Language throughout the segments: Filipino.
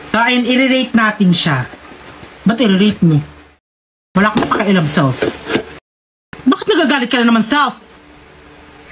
So, ayun, i-rate natin siya. Ba't i-rate mo? Wala akong pakialam, self. Bakit nagagalit ka na naman, self?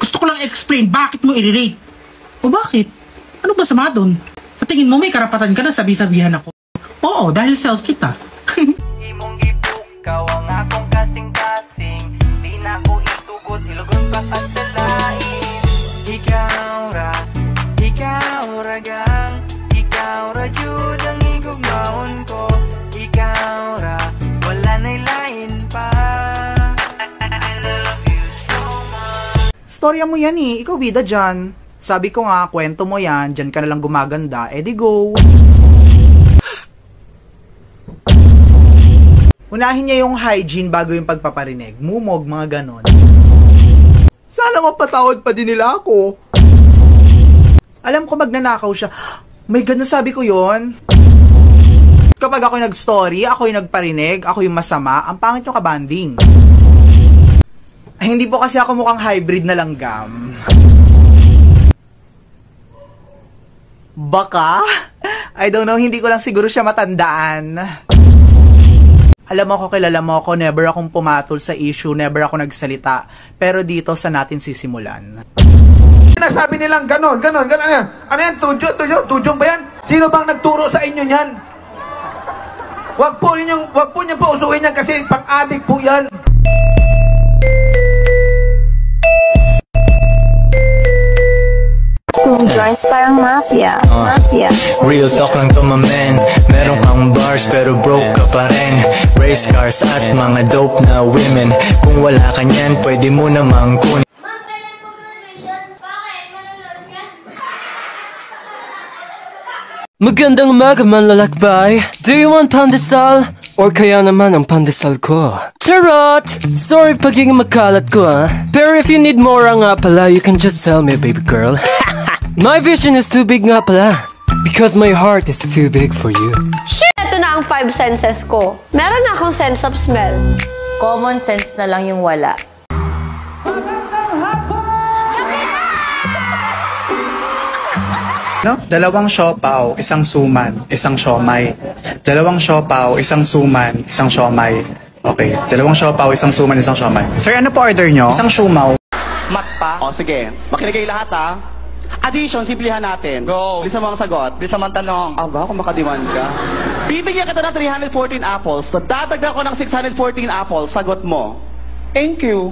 Gusto ko lang explain bakit mo i-rate. O bakit? Ano ba sama doon? Patingin mo may karapatan ka na sabi-sabihan ako. Oo, dahil self kita. Imong gipukaw ang akong kasing-kasing. Di na ko itugot, ilugon pa pagdalain. Ikaw ra gang. Ikaw ra jud ang igugmaon ko. Ikaw ra, wala na'y lain pa. I love you so much. Storya mo yan eh, ikaw bida dyan. Sabi ko nga, kwento mo yan, dyan ka nalang gumaganda, edi go. Unahin niya yung hygiene bago yung pagpaparinig, mumog, mga ganon. Sana mapatawad pa din nila ako. Alam ko magnanakaw siya. May ganun sabi ko yon. Kapag ako yung nag-story, ako yung nagparinig, ako yung masama, ang pangit yung kabanding. Ay, hindi po kasi ako mukhang hybrid na langgam. Baka? I don't know, hindi ko lang siguro siya matandaan. Alam mo ko, kilala mo ako, never akong pumatol sa issue, never ako nagsalita. Pero dito sa natin sisimulan. Sinasabi nilang ganon yan. Ano yan? Tujong ba yan? Sino bang nagturo sa inyo yan? Wag po niyo po usuin yan kasi pang-adik po yan. Joints parang mafia. Real talk lang to my man. Meron kang bars pero broke ka pa rin. Race cars at mga dope na women. Kung wala ka niyan, pwede mo namang kunin. Ma'am, kailan po graduation? Bakit? Manunod ka? Magandang umaga manlalakbay. Do you want pandesal? Or kaya naman ang pandesal ko? Charot! Sorry pagiging makalat ko Pero if you need more nga pala, you can just tell me baby girl. My vision is too big nga pala. Because my heart is too big for you. Ito na ang 5 senses ko. Meron na akong sense of smell. Common sense na lang yung wala. No? Dalawang siopaw, isang suman, isang siomay. Dalawang siopaw, isang suman, isang siomay. Okay, dalawang siopaw, isang suman, isang siomay. Sir, ano po order nyo? Isang sumaw. Mat pa? O sige, makinig kayo lahat Addition, simplihan natin. Go. Bisa mga sagot. Bisa man tanong. Aba, kung makadiman ka. Bibigyan kita ng 314 apples. Dadagdag ko ng 614 apples. Sagot mo. Thank you.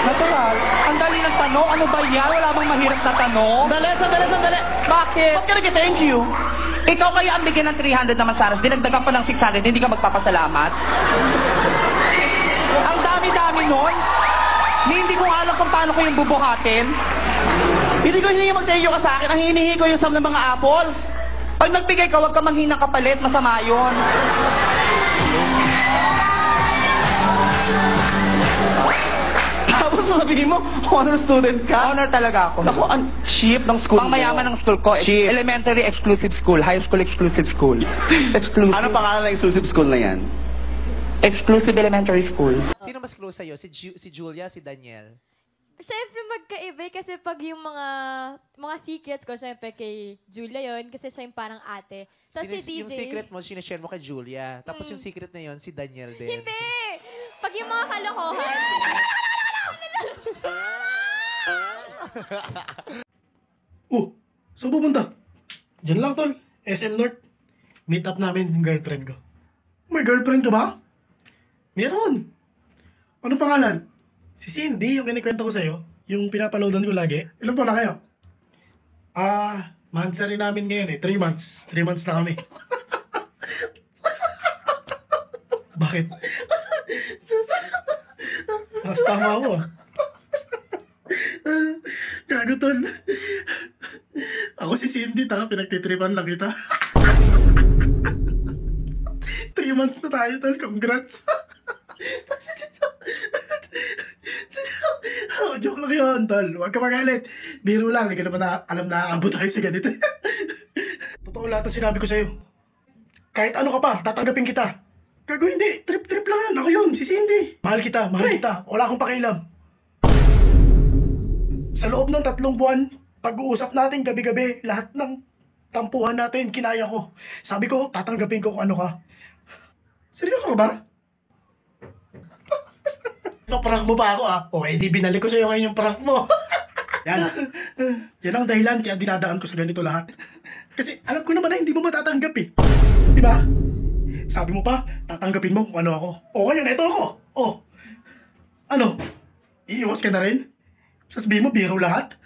Natural. Ang dali ng tanong. Ano ba yan? Wala bang mahirap na tanong? Sandali. Bakit? Ba't ka nag-thank you? Ikaw kaya ang bigyan ng 300 naman, Saras. Dinagdagan pa ng 600. Hindi ka magpapasalamat? Ang dami-dami nun. Hindi ko alam kung paano ko yung bubuhatin. Hindi ko hinihingi mag-thank you ka sa akin. Ang hinihingi ko yung sum ng mga apples. Pag nagbigay ka, huwag ka manghinang kapalit. Masama yun. Tapos sasabihin mo, honor student ka? Honor talaga ako. Ako, ang cheap ng school mo. Pangmayaman ng school ko. Cheap. Elementary exclusive school. High school exclusive school. Exclusive. Ano pangalan ng exclusive school na yan? Exclusive elementary school. Sino mas close sa'yo? Si Julia, si Daniel? Siyempre magkaiba kasi pag yung mga secrets ko, siyempre kay Julia yon kasi siya yung parang ate. Tapos si DJ... Yung secret mo, sinishare mo kay Julia. Tapos yung secret na yon si Daniel din. Hindi! Pag yung mga kalokohan... So pupunta? Diyan lang tol, SM North. Meet up namin yung girlfriend ko. May girlfriend ka ba? Meron. Anong pangalan? Si Cindy, yung kinikwento ko sa'yo. Yung pinapaloadan ko lagi. Ilan po na kayo? Mansari namin ngayon 3 months. 3 months na kami. Bakit? Mas tama ako Gago tol. Ako si Cindy, pinagtitripan lang kita. 3 months na tayo tol, congrats. Joke lang yun tol, huwag ka magalit. Biro lang, hindi ka naman alam na aabot tayo sa ganito. Totoo lahat ang sinabi ko sa'yo. Kahit ano ka pa, tatanggapin kita. Gago hindi, trip lang yun, ako yun, si Cindy. Mahal kita, wala akong pakialam. Sa loob ng 3 buwan, pag-uusap natin gabi-gabi, lahat ng Tampuhan natin, kinaya ko. Sabi ko, tatanggapin ko kung ano ka. Seryoso ka ba? Prank mo pa ako Okay, di binalik ko sa'yo ngayon yung prank mo. Yan ang dahilan kaya dinadaan ko sa ganito lahat. Kasi alam ko naman na hindi mo matatanggap eh. Di ba? Sabi mo pa, tatanggapin mo kung ano ako. Ngayon, eto ako. Ano? Iiwas ka na rin? Sasabihin mo, biro lahat?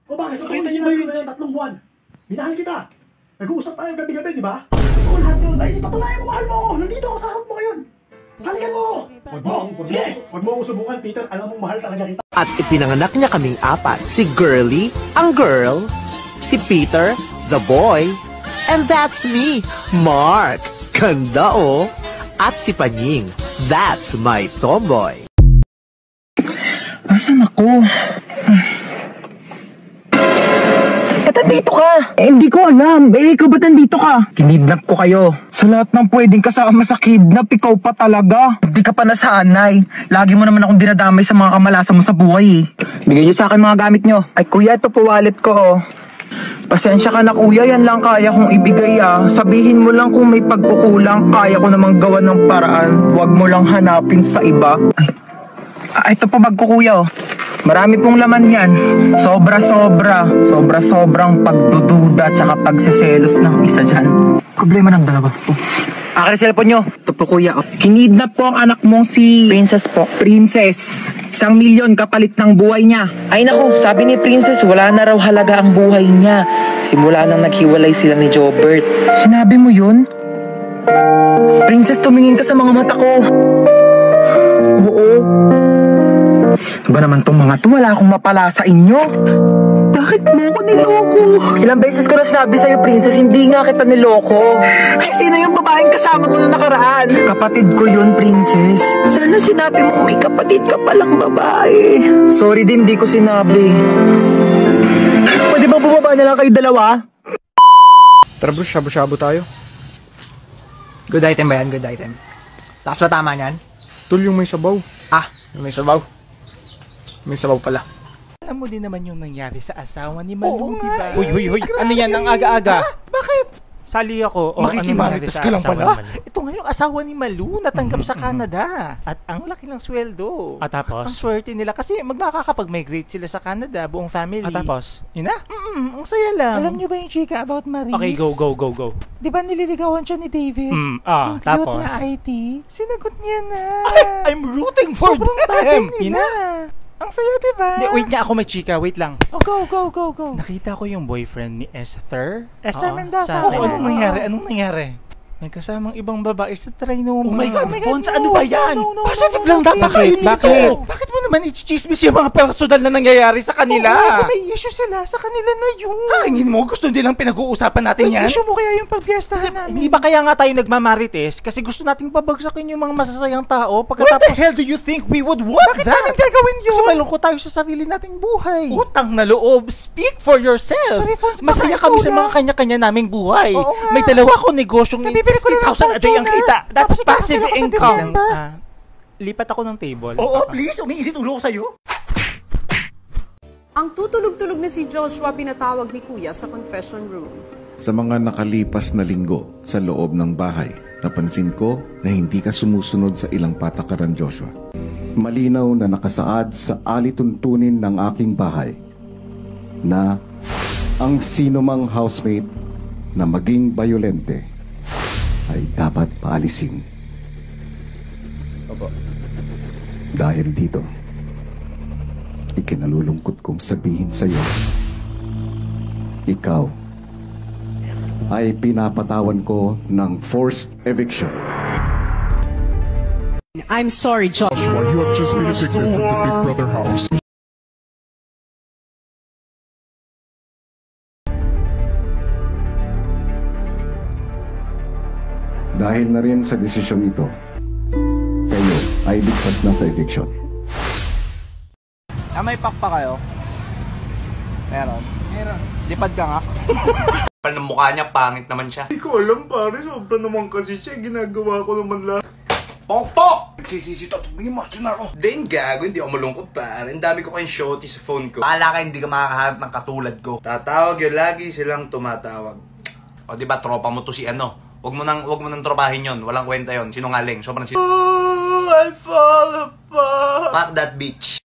Bakit? Kita niyo ba yun 3 buwan? Minahal kita. Nag-uusap tayo gabi-gabi, di ba? Lahat yun. Ay, patunayan mo, mahal mo ako. Nandito ako sa harap mo ngayon. Halikan mo! Huwag mo ako subukan, Peter. Alam mong mahal talaga kita. At ipinanganak niya kaming 4. Si Girlie, ang girl. Si Peter, the boy. And that's me, Mark. Ganda At si Panying, that's my tomboy. Asan ako? Ba't nandito ka? Hindi ko alam. Ikaw ba't nandito ka? Kinidnap ko kayo. Sa lahat ng pwedeng kasama sa kidnap, ikaw pa talaga. Hindi ka pa nasanay. Lagi mo naman akong dinadamay sa mga kamalasan mo sa buhay Bigay niyo sa akin mga gamit niyo. Ay kuya, ito po wallet ko Pasensya ka na kuya, yan lang kaya kong ibigay Sabihin mo lang kung may pagkukulang, kaya ko namang gawa ng paraan. Huwag mo lang hanapin sa iba. Ito po bag ko kuya Marami pong laman yan. Sobrang pagdududa tsaka pagseselos ng isa dyan. Problema ng dalawa. Akin ang cellphone nyo. Ito po kuya. Kinidnap ko ang anak mong si Princess po. Princess. 1 milyon kapalit ng buhay niya. Ay naku, sabi ni Princess wala na raw halaga ang buhay niya. Simula nang naghiwalay sila ni Jobert. Sinabi mo yun? Princess, tumingin ka sa mga mata ko. Oo. Ba naman tong mga to, wala akong mapala sa inyo. Bakit mo ko niloko? Ilang beses ko na sinabi sa'yo, Princess, hindi nga kita niloko. Ay, sino yung babaeng kasama mo nung nakaraan? Kapatid ko yun, Princess. Sana sinabi mo may kapatid ka palang babae. Sorry din, di ko sinabi. Pwede ba bumaba na lang kayo dalawa? Tara bro, shabu-shabu tayo. Good item ba yan? Good item. Taas ba tama niyan? Tul, yung may sabaw. Yung may sabaw. May sabaw pala. Alam mo din naman yung nangyari sa asawa ni Malu, di ba? Huy. Ano yan? Ang aga-aga. Bakit? Sali ako. Makikimarites ka lang pala. Ito nga yung asawa ni Malu, natanggap sa Canada. At ang laki ng sweldo. At tapos? Ang swerte nila kasi magmakakapag-migrate sila sa Canada, buong family. At tapos? Yun na? Ang saya lang. Alam niyo ba yung chika about Maris? Okay, go. Di ba nililigawan siya ni David? Yung tapos? cute na IT. Sinagot niya na. I'm rooting for them. Yun na. Ang saya, diba? Wait nga, ako may chika. Wait lang. Go. Nakita ko yung boyfriend ni Esther. Esther Mendoza. Anong nangyari? May kasamang ibang babae sa trinoma. Oh my God, Fonz, ano ba yan? No, positive lang dapat. Bakit mo naman i-chismis yung mga personal na nangyayari sa kanila? May issue sila sa kanila na yun. Hindi mo gusto nilang pinag-uusapan natin yan? May issue mo kaya yung pagpiestahan namin. Hindi ba kaya nga tayo nagmamarites? Kasi gusto nating pabagsakin yung mga masasayang tao pagkatapos... What the hell do you think we would want Bakit namin gagawin yun? Kasi malungkot tayo sa sarili nating buhay. Utang na loob. Speak for yourself. Sorry, Fonz, masaya kami sa mga kanya-kanya naming buhay. May dalawa ko negosyong 50,000 a day ang kita. That's passive income. Lipat ako ng table. Oo, please. Umiinit ulo ko sa'yo. Ang tutulog-tulog na si Joshua pinatawag ni Kuya sa confession room. Sa mga nakalipas na linggo sa loob ng bahay, napansin ko na hindi ka sumusunod sa ilang patakaran, Joshua. Malinaw na nakasaad sa alituntunin ng aking bahay na ang sinumang housemate na maging bayolente ay dapat paalisin. Dahil dito, ikinalulungkot kong sabihin sa iyo, ikaw ay pinapatawan ko ng forced eviction. I'm sorry, Joshua. You have just been evicted from the Big Brother house. Dahil na rin sa desisyon ito, kayo ay ligtas na sa eviction. May pack pa kayo? Meron. Lipad ka nga. Kapal ng mukha niya, pangit naman siya. Hindi ko alam pare, sobra naman kasi siya. Ginagawa ko naman lahat. Pokpok! Nagsisisi to. Tumingin mo, na ako. Then, gago, hindi ako malungkot pare. Ang dami ko kayong shorty sa phone ko. Paala ka, hindi ka makakaharap ng katulad ko. Tatawag yun, lagi silang tumatawag. O, diba, tropa mo to si ano? Wag mo nang tropahin yun. Walang kwenta yun. Sinungaling. Sobrang I'll fall apart. Fuck that bitch.